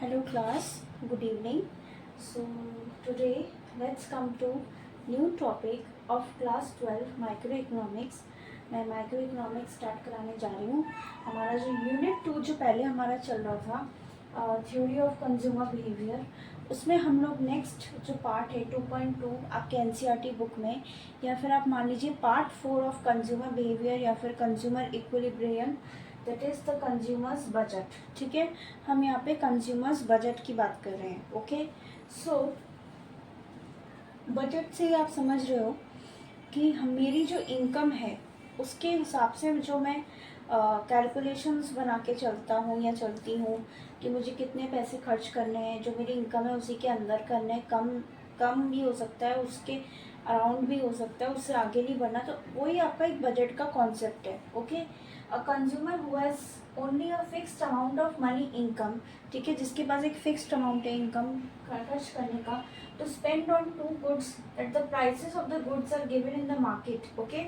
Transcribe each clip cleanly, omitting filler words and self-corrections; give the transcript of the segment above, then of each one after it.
Hello class, good evening. So today let's come to new topic of class 12 microeconomics. मैं microeconomics start कराने जा रही हूँ. हमारा जो यूनिट 2 जो पहले हमारा चल रहा था थ्योरी ऑफ कंज्यूमर बिहेवियर, उसमें हम लोग नेक्स्ट जो पार्ट है 2.2 आपके एनसीईआरटी बुक में, या फिर आप मान लीजिए पार्ट 4 ऑफ कंज्यूमर बिहेवियर या फिर consumer equilibrium, that is the consumers budget. ठीक है, हम यहाँ पे कंज्यूमर्स बजट की बात कर रहे हैं. ओके, सो बजट से आप समझ रहे हो कि हम मेरी जो इनकम है उसके हिसाब से जो मैं कैलकुलेशंस बना के चलता हूँ या चलती हूँ कि मुझे कितने पैसे खर्च करने हैं, जो मेरी इनकम है उसी के अंदर करने हैं. कम कम भी हो सकता है, उसके अराउंड भी हो सकता है, उससे आगे नहीं बढ़ना. तो वही आपका एक बजट का कॉन्सेप्ट है. Okay, a consumer who has only a fixed amount of money income, ठीक है, जिसके पास एक फिक्स्ड अमाउंट है इनकम खर्च करने का, to spend on two goods that the prices of the goods are given in the market. Okay,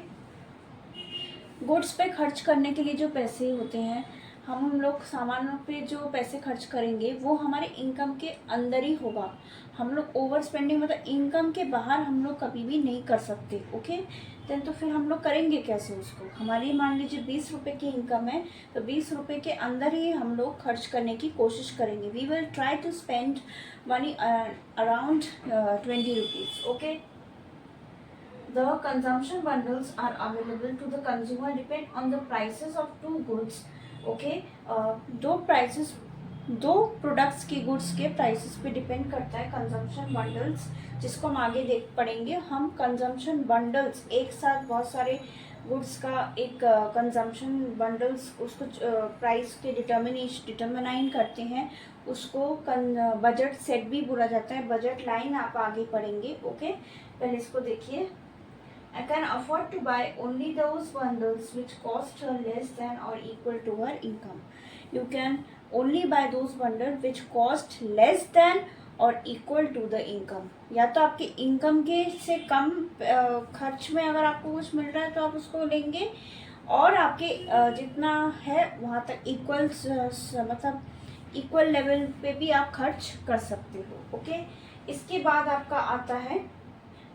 goods पे खर्च करने के लिए जो पैसे होते हैं, हम लोग सामानों पे जो पैसे खर्च करेंगे वो हमारे इनकम के अंदर ही होगा. हम लोग ओवर स्पेंडिंग मतलब इनकम के बाहर हम लोग कभी भी नहीं कर सकते. ओके, देन तो फिर हम लोग करेंगे कैसे उसको. हमारी मान लीजिए 20 रुपये की इनकम है, तो 20 रुपये के अंदर ही हम लोग खर्च करने की कोशिश करेंगे. We will try to spend money around 20 rupees. Okay, the consumption bundles are available to the consumer depend on the prices of two goods. Okay, दो प्रोडक्ट्स के गुड्स के प्राइसेस पे डिपेंड करता है कंजम्पशन बंडल्स, जिसको हम आगे देख पढ़ेंगे. हम कंजम्पशन बंडल्स एक साथ बहुत सारे गुड्स का एक कंजम्पशन बंडल्स उसको प्राइस के डिटर्मिनाइन करते हैं. उसको बजट सेट भी बोला जाता है. बजट लाइन आप आगे पढ़ेंगे. ओके, पहले इसको देखिए. I can afford to buy only those bundles which cost her less than or equal to her income. You can only buy those bundles which cost less than और equal to the income. या तो आपके income के से कम खर्च में अगर आपको कुछ मिल रहा है तो आप उसको लेंगे, और आपके जितना है वहाँ तक इक्वल मतलब इक्वल लेवल पे भी आप खर्च कर सकते हो. ओके, इसके बाद आपका आता है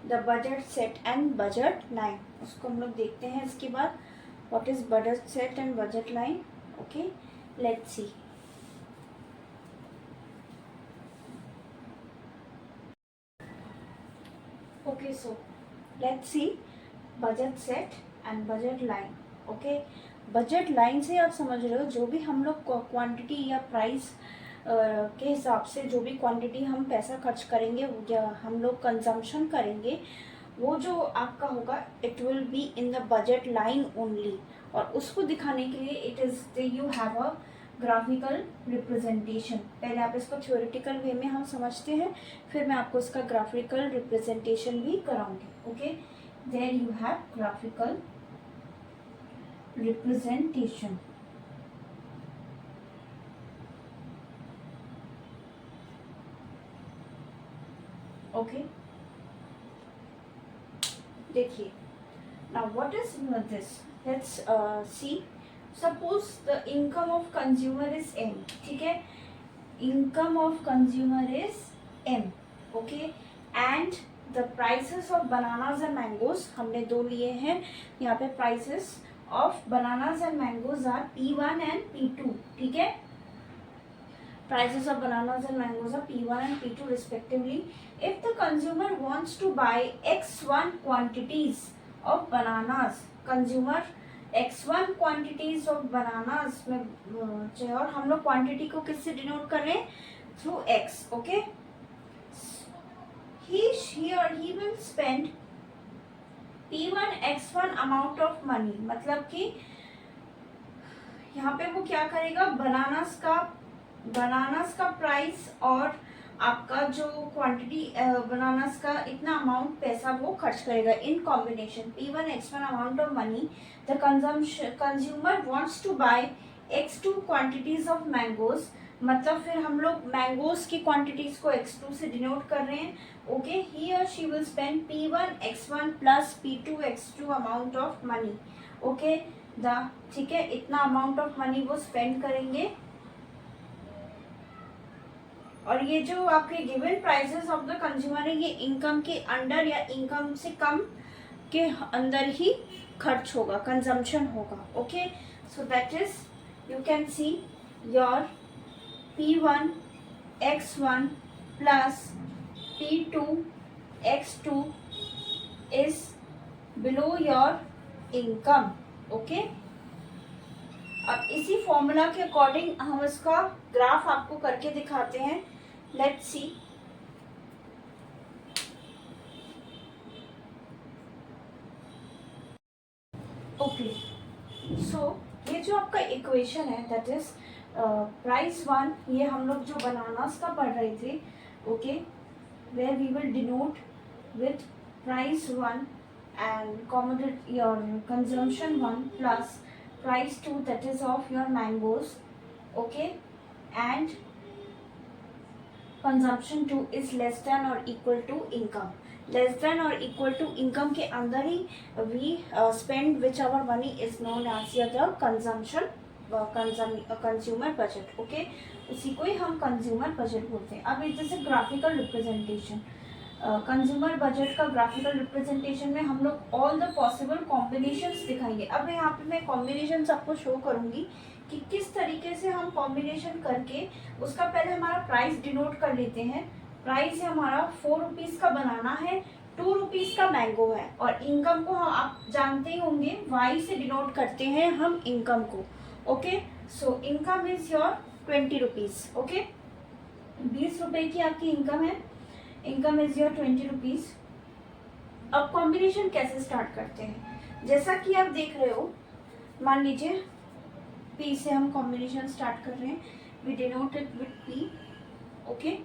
the budget set and budget line. उसको हम लोग देखते हैं. इसके बाद what is budget set and budget line. Okay, let's see. Okay, so let's see budget set and budget line. Okay, budget line से आप समझ रहे हो जो भी हम लोग क्वांटिटी या प्राइस के हिसाब से जो भी क्वांटिटी हम पैसा खर्च करेंगे या हम लोग कंजम्पशन करेंगे, वो जो आपका होगा it will be in the budget line only. और उसको दिखाने के लिए it is you have a graphical representation. पहले आप इसको थ्योरेटिकल वे में हम समझते हैं, फिर मैं आपको इसका ग्राफिकल रिप्रेजेंटेशन भी कराऊंगी. Okay, there you have graphical representation. Okay, देखिए. Now what is this? Let's see. Suppose the income of consumer is M. ठीक है, income of consumer is M. Okay, and the prices of bananas and mangoes हमने दो लिए हैं यहाँ पे. prices of bananas and mangoes are P1 and P2. ठीक है, prices of bananas and mangoes are P1 and P2 respectively. If the consumer wants to buy X1 quantities of bananas, consumer X1 quantities of bananas में चाहिए, और हम लोग quantity को किससे denote कर रहे हैं? Through X. Okay, he or he will spend P1 X1 amount of money. मतलब कि यहाँ पे वो क्या करेगा, बनानास का प्राइस और आपका जो क्वांटिटी बनानास का इतना अमाउंट पैसा वो खर्च करेगा इन combination. P1 X1 amount of money. The consumer wants to buy X2 quantities of mangoes. मतलब फिर हम लोग मैंगोज की क्वांटिटीज को X2 से डिनोट कर रहे हैं. ओके, ही और she will spend P1 X1 plus P2 X2 amount of money. Okay, ठीक है, इतना अमाउंट ऑफ मनी वो स्पेंड करेंगे और ये जो आपके given prices of the consumer है, ये इनकम के अंडर या इनकम से कम के अंदर ही खर्च होगा, कंजम्पशन होगा. Okay, so that is you can see your P1 X1 plus P2 X2 is below your income. Okay, अब इसी फॉर्मूला के अकॉर्डिंग हम इसका ग्राफ आपको करके दिखाते हैं. Let's see. ओके, सो ये जो आपका इक्वेशन है दैट इज प्राइस 1, ये हम लोग जो बनानास का पढ़ रहे थे. Okay, where we will denote with price 1 and commodity your consumption 1 plus price 2 that is of your mangoes. Okay, and consumption 2 is less than or equal to income. Less than or equal to income के अंदर ही we spend which our money is known as the consumption consumer budget. Okay, उसी को ही हम consumer budget बोलते हैं. अब इस जैसे graphical representation, कंज्यूमर बजट का ग्राफिकल रिप्रेजेंटेशन में हम लोग ऑल द पॉसिबल कॉम्बिनेशंस दिखाएंगे. अब यहाँ पे मैं कॉम्बिनेशंस आपको शो करूँगी कि किस तरीके से हम कॉम्बिनेशन करके उसका पहले हमारा प्राइस डिनोट कर लेते हैं. प्राइस है हमारा 4 रुपीज़ का बनाना है, 2 रुपीज़ का मैंगो है, और इनकम को हम आप जानते ही होंगे वाई से डिनोट करते हैं हम इनकम को. Okay, so income is your 20 rupees. Okay, 20 रुपये की आपकी इनकम है. Income is your 20 rupees. अब कॉम्बिनेशन कैसे स्टार्ट करते हैं, जैसा कि आप देख रहे हो, मान लीजिए P से हम कॉम्बिनेशन स्टार्ट कर रहे हैं. We denote it with P. Okay,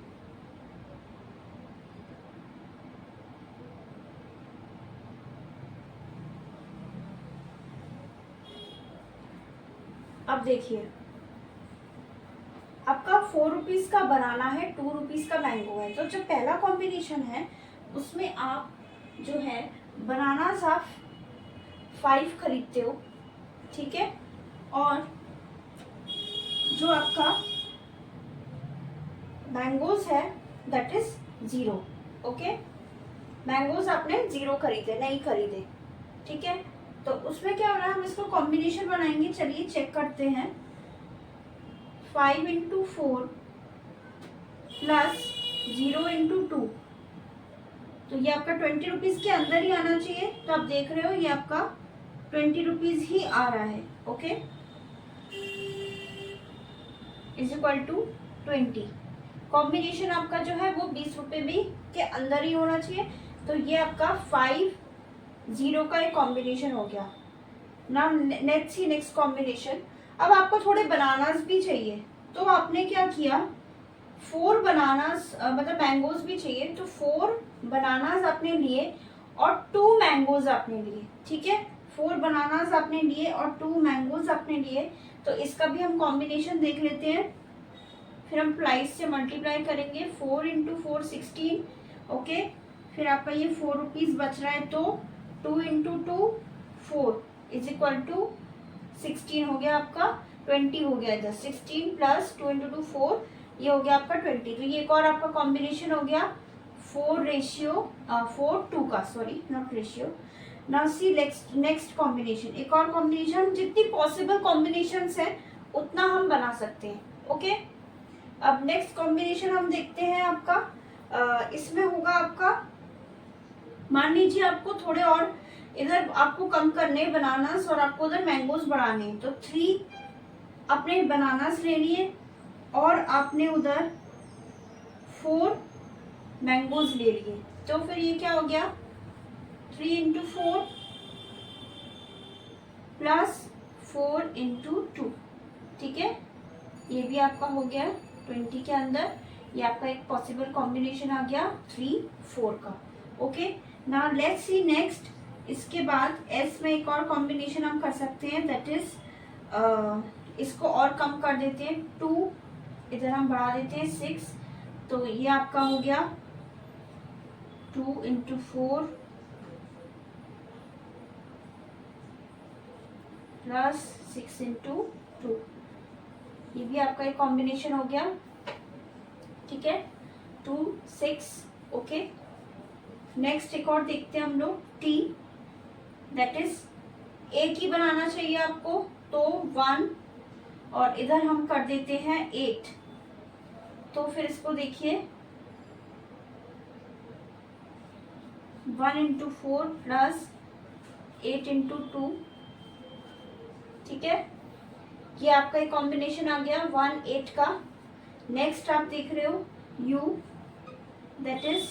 अब देखिए आपका 4 रुपीज़ का बनाना है, 2 रुपीज़ का मैंगो है. तो जो पहला कॉम्बिनेशन है उसमें आप जो है बनानास आप 5 खरीदते हो. ठीक है, और जो आपका मैंगोज है दैट इज 0. ओके, मैंगोज आपने 0 खरीदे, नहीं खरीदे. ठीक है, तो उसमें क्या हो रहा है, हम इसको कॉम्बिनेशन बनाएंगे. चलिए चेक करते हैं. 5 इंटू 4 प्लस 0 इंटू 2, तो ये आपका 20 रुपीज़ के अंदर ही आना चाहिए. तो आप देख रहे हो ये आपका 20 रुपीज़ ही आ रहा है. Okay, is equal to 20. Combination आपका जो है वो 20 रुपये भी के अंदर ही होना चाहिए. तो ये आपका 5-0 का एक कॉम्बिनेशन हो गया. Now next combination. अब आपको थोड़े बनानास भी चाहिए, तो आपने क्या किया, 4 बनानास मतलब मैंगोज भी चाहिए, तो 4 बनानास आपने लिए और 2 मैंगोज आपने लिए. ठीक है, 4 बनानास आपने लिए और 2 मैंगोज आपने लिए. तो इसका भी हम कॉम्बिनेशन देख लेते हैं. फिर हम प्राइस से मल्टीप्लाई करेंगे. 4 इंटू 4 16. ओके, फिर आपका ये 4 रुपीज़ बच रहा है, तो 2 इंटू 2 4 इज इक्वल टू 16 हो गया आपका. 20 हो गया इधर. 16 प्लस 2 इंटू 2 4, ये हो गया आपका 20. तो ये एक और आपका कॉम्बिनेशन हो गया 4:2 का, sorry not ratio. Now see next combination. एक और कॉम्बिनेशन, जितनी पॉसिबल कॉम्बिनेशंस है उतना हम बना सकते हैं. ओके, अब नेक्स्ट कॉम्बिनेशन हम देखते हैं आपका. इसमें होगा आपका, मान लीजिए आपको थोड़े और इधर आपको कम करने बनानास और आपको उधर मैंगोज बढ़ाने, तो 3 अपने बनानास ले लिए और आपने उधर 4 मैंगोज ले लिए. तो फिर ये क्या हो गया, 3 इंटू 4 प्लस 4 इंटू 2. ठीक है, ये भी आपका हो गया 20 के अंदर. ये आपका एक पॉसिबल कॉम्बिनेशन आ गया 3-4 का. Okay, now let's see next. इसके बाद एस में एक और कॉम्बिनेशन हम कर सकते हैं, दैट इज इसको और कम कर देते हैं. 2 इधर हम बढ़ा देते हैं 6. तो ये आपका हो गया 2 इंटू 4 प्लस 6 इंटू 2. ये भी आपका एक कॉम्बिनेशन हो गया. ठीक ठीक है, 2 6। ओके, नेक्स्ट एक और देखते हैं हम लोग, टी दैट इज एक ही बनाना चाहिए आपको, तो 1 और इधर हम कर देते हैं 8। तो फिर इसको देखिए 1 इंटू 4 प्लस 8 इंटू 2, ठीक है, ये आपका एक कॉम्बिनेशन आ गया 1 8 का। नेक्स्ट आप देख रहे हो u दैट इज,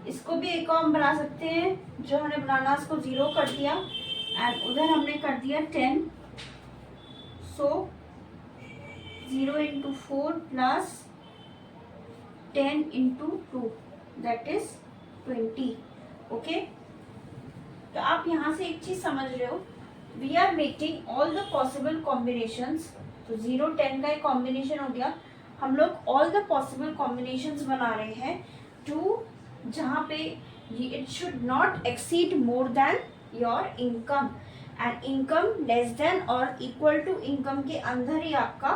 इसको भी एक और हम बना सकते हैं, जो हमने बनाना उसको 0 कर दिया एंड उधर हमने कर दिया 10, so 0 into 4 plus 10 into 2 that is 20। Okay, तो आप यहाँ से एक चीज समझ रहे हो, we are making all the possible combinations. तो 0 10 का एक कॉम्बिनेशन हो गया, हम लोग ऑल द पॉसिबल कॉम्बिनेशंस बना रहे हैं टू, जहाँ पे it should not exceed more than your income, and income less than और इक्वल टू इनकम के अंदर ही आपका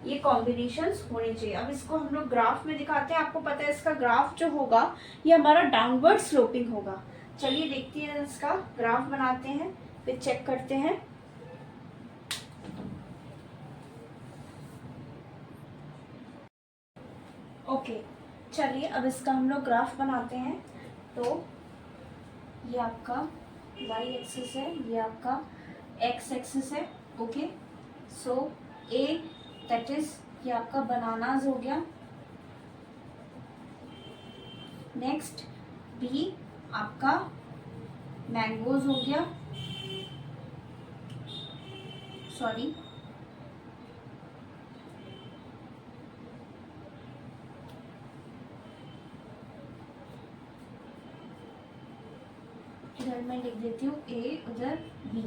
ये कॉम्बिनेशंस होने चाहिए। अब इसको हम लोग ग्राफ में दिखाते हैं, आपको पता है इसका ग्राफ जो होगा ये हमारा डाउनवर्ड स्लोपिंग होगा। चलिए देखते हैं, इसका ग्राफ बनाते हैं फिर चेक करते हैं। ओके, चलिए अब इसका हम लोग ग्राफ बनाते हैं। तो ये आपका y एक्सिस है, ये आपका x एक्सिस है। Okay, so a that is ये आपका बनानास हो गया। नेक्स्ट b आपका मैंगोज हो गया, सॉरी इधर मैं लिख देती हूँ a, उधर b।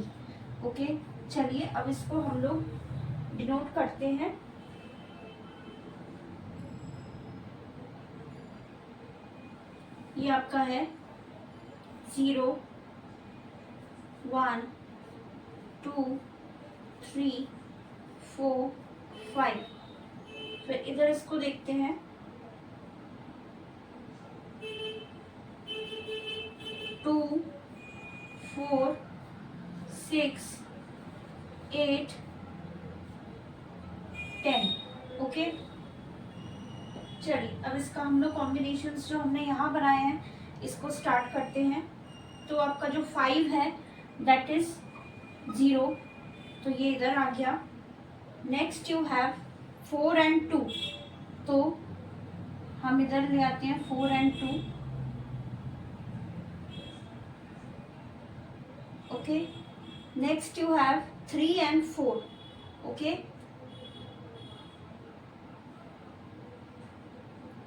ओके, चलिए अब इसको हम लोग डिनोट करते हैं। ये आपका है 0 1 2 3 4 5। फिर इधर इसको देखते हैं, 2 4 6 8 10। ओके, चलिए अब इसका हम लोग कॉम्बिनेशंस जो हमने यहाँ बनाए हैं इसको स्टार्ट करते हैं। तो आपका जो 5 है दैट इज 0, तो ये इधर आ गया। नेक्स्ट यू हैव 4 एंड 2, तो हम इधर ले आते हैं 4 and 2। Okay, next you have 3 and 4। Okay,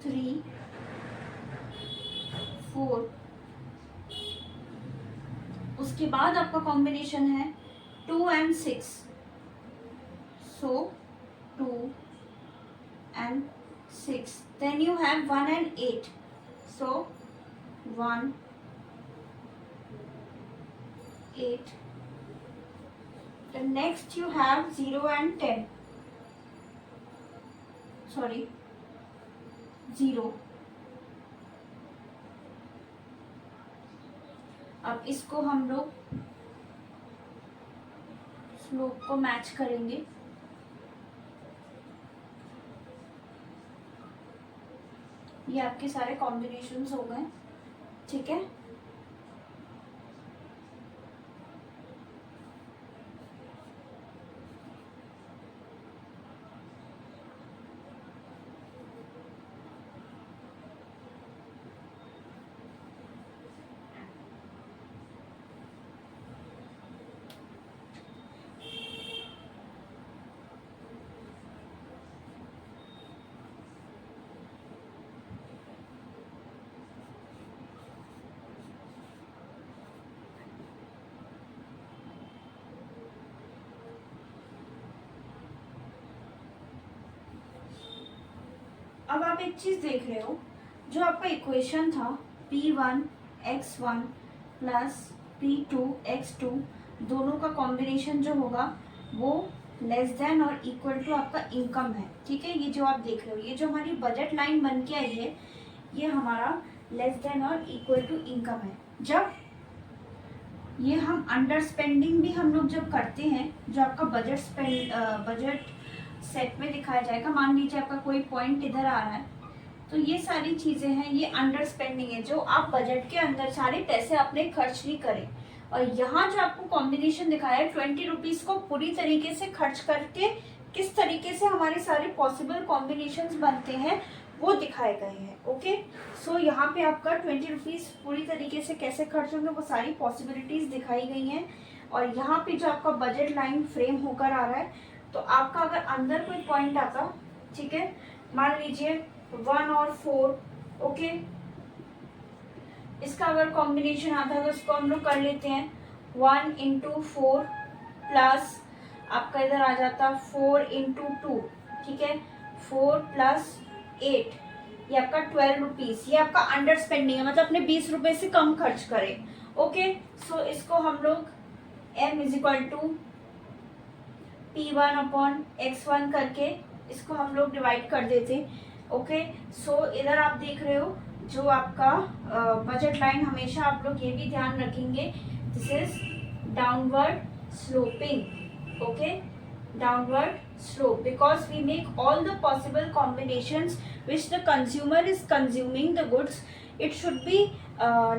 3 4। उसके बाद आपका कॉम्बिनेशन है 2 and 6, so 2 and 6। Then you have 1 and 8, so 1 8। The next you have 0 and 10, sorry 0। अब इसको हम लोग स्लोप को मैच करेंगे। ये आपके सारे कॉम्बिनेशंस हो गए, ठीक है। अब आप एक चीज देख रहे हो, जो आपका इक्वेशन था p1 x1 plus p2 x2, दोनों का कॉम्बिनेशन जो होगा वो लेस देन और इक्वल टू आपका इनकम है, ठीक है। ये जो आप देख रहे हो, ये जो हमारी बजट लाइन बन के आई है, ये हमारा लेस देन और इक्वल टू इनकम है। जब ये हम अंडर स्पेंडिंग भी हम लोग जब करते हैं, जो आपका बजट सेट में दिखाया जाएगा, मान लीजिए आपका कोई पॉइंट इधर आ रहा है, तो ये सारी चीजें हैं, ये अंडर स्पेंडिंग है, जो आप बजट के अंदर सारे पैसे अपने खर्च नहीं करें। और यहाँ जो आपको कॉम्बिनेशन दिखाया है 20 रुपीज को पूरी तरीके से खर्च करके किस तरीके से हमारे सारे पॉसिबल कॉम्बिनेशंस बनते हैं वो दिखाए गए हैं। ओके, सो यहाँ पे आपका 20 रुपीज पूरी तरीके से कैसे खर्च होंगे वो सारी पॉसिबिलिटीज दिखाई गई हैं। और यहाँ पे जो आपका बजट लाइन फ्रेम होकर आ रहा है, तो आपका अगर अंदर कोई पॉइंट आता, ठीक है, मान लीजिए 1 और 4, ओके, इसका अगर कॉम्बिनेशन आता है तो उसको हम लोग कर लेते हैं 1 × 4 प्लस आपका इधर आ जाता 4 × 2, ठीक है, 4 + 8, ये आपका 12 रुपीज। ये आपका अंडर स्पेंडिंग है, मतलब अपने 20 रुपए से कम खर्च करें। ओके, सो इसको हम लोग m = P1/x1 करके इसको हम लोग डिवाइड कर देते। ओके, सो इधर आप देख रहे हो जो आपका बजट लाइन, हमेशा आप लोग ये भी ध्यान रखेंगे, this is downward sloping. Okay, downward slope because we make all the possible combinations which the consumer is consuming the goods. It should be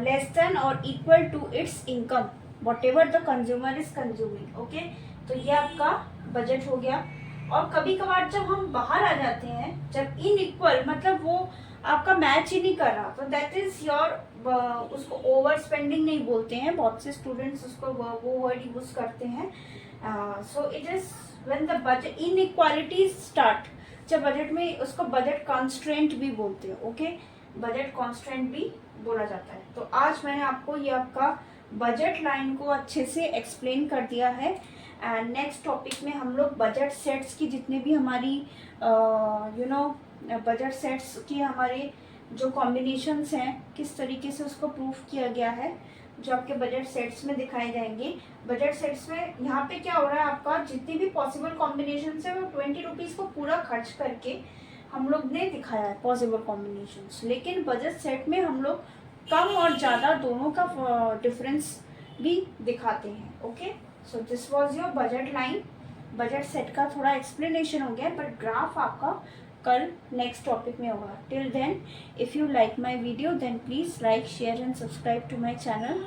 less than or equal to its income, whatever the consumer is consuming. Okay, तो ये आपका budget हो गया। और कभी कभार जब हम बाहर आ जाते हैं, जब इनइक्वल, मतलब वो आपका मैच ही नहीं कर रहा, तो दैट इज योर, उसको ओवर स्पेंडिंग नहीं बोलते हैं, बहुत से स्टूडेंट्स उसको वो वर्ड यूज करते हैं। So it is when the budget inequalities start, जब बजट में उसको बजट कॉन्स्ट्रेंट भी बोलते हैं। ओके, बजट कॉन्स्ट्रेंट भी बोला जाता है। तो आज मैंने आपको ये आपका बजट लाइन को अच्छे से एक्सप्लेन कर दिया है। एंड नेक्स्ट टॉपिक में हम लोग बजट सेट्स की जितने भी हमारी बजट सेट्स की हमारे जो कॉम्बिनेशंस हैं, किस तरीके से उसको प्रूफ किया गया है, जो आपके बजट सेट्स में दिखाए जाएंगे। बजट सेट्स में यहाँ पे क्या हो रहा है, आपका जितनी भी पॉसिबल कॉम्बिनेशंस है वो 20 रुपीज़ को पूरा खर्च करके हम लोग ने दिखाया है पॉसिबल कॉम्बिनेशंस। लेकिन बजट सेट में हम लोग कम और ज़्यादा दोनों का डिफरेंस भी दिखाते हैं। Okay, so this was your budget line. Budget set का थोड़ा एक्सप्लेनेशन हो गया, बट ग्राफ आपका कल नेक्स्ट टॉपिक में होगा। Till then, if you like my video then please like, share and subscribe to my channel.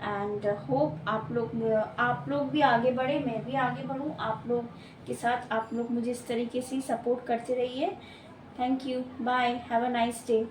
And hope आप लोग भी आगे बढ़े, मैं भी आगे बढ़ूँ आप लोग के साथ। आप लोग मुझे इस तरीके से सपोर्ट करते रहिए। Thank you, bye, have a nice day.